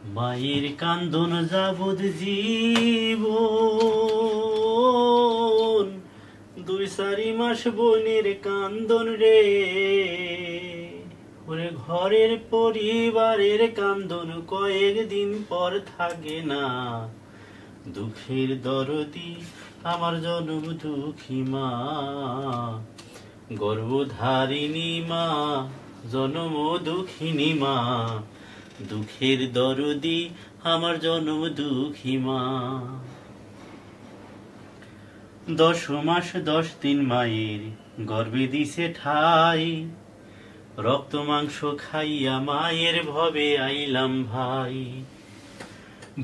মায়ের কান্দন যাবৎ জীবন, 2-4 মাস বোনের কান্দন রে। ওরে ঘরের পরিবারের কান্দন কয়েকদিন পর থাকে না। দুঃখের দরদি আমার জনম দুঃখী মা, গর্ভধারিণী মা, জনম দুঃখিনী মা। দুঃখের দরদি আমার জনম দুঃখী মা। 10 মাস 10 দিন মায়ের গর্ভে দিছে ঠাই, রক্ত মাংস খাইয়া মায়ের ভবে আইলাম ভাই।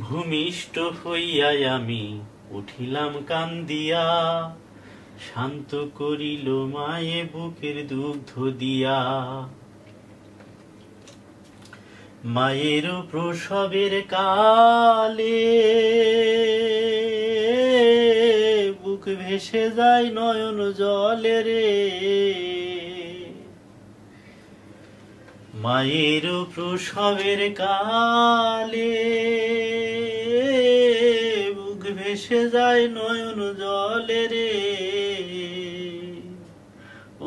ভূমিষ্ঠ হইয়া আমি উঠিলাম কান্দিয়া, শান্ত করিল মায়ে বুকের দুগ্ধ দিয়া। মায়ের প্রসবের কালে বুক ভেসে যায় নয়ন জলে রে। মায়ের প্রসবের কালে বুক ভেসে যায় নয়ন জলে রে।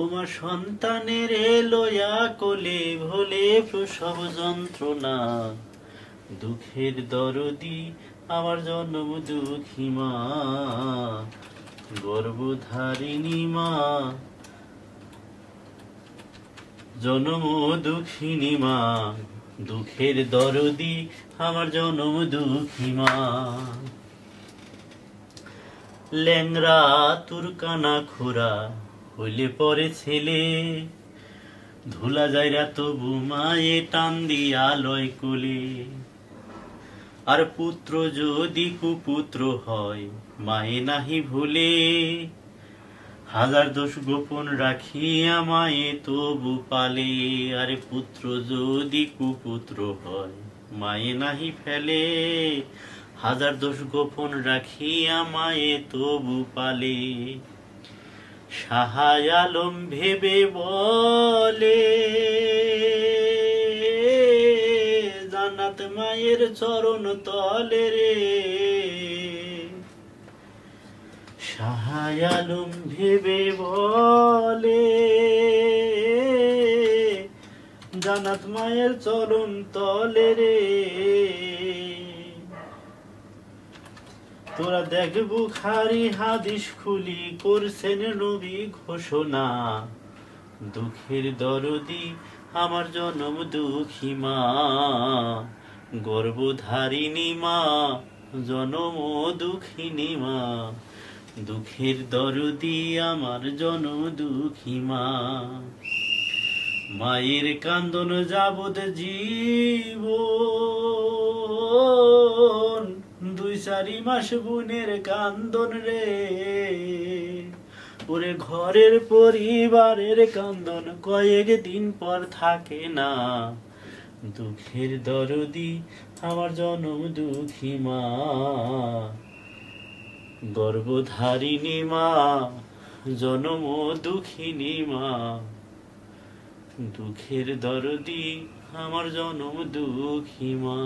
ওমা সন্তানের লয়া কোলে ভোলে প্রসব যন্ত্রণা, দুঃখের দরদি আমার জনম দুঃখী মা, গর্ভধারিণী মা, জনম দুঃখিনী মা। দুঃখের দরদি আমার জনম দুঃখী মা। ল্যাংরা তুরকানা খোরা হইলে পরে ছেলে, ধুলা যাইরা তবু মায়ে টান দিয়া লয় কোলে। আর পুত্র যদি কুপুত্র হয় মায়ে নাহি ভুলে, হাজার দোষ গোপন রাখিয়া মায়ে তবু পালে। আর পুত্র যদি কুপুত্র হয় মায়ে নাহি ফেলে, হাজার দোষ গোপন রাখিয়া মায়ে তবু পালে। শাহ আলম ভেবে বলে, জান্নাত মায়ের চরণ তলে রে। শাহ আলম ভেবে বলে, জান্নাত মায়ের চরণ তলে রে। তোরা দেখ বুখারী হাদিস খুলি করছেন নবী ঘোষণা, দুঃখের দরদি আমার জনম দুঃখী মা, গর্ভধারিণী মা, জনম দুঃখিনী মা। দুঃখের দরদি আমার জনম দুঃখী মা। মায়ের কান্দন যাবৎ জীবন, 2-4 মাস বোনের কান্দন রে। ওরে ঘরের পরিবারের কান্দন কয়েকদিন পর থাকে না। দুঃখের দরদি আমার জনম দুঃখী মা, গর্ভধারিণী মা, জনম দুঃখিনী মা। দুঃখের দরদি আমার জনম দুঃখী মা।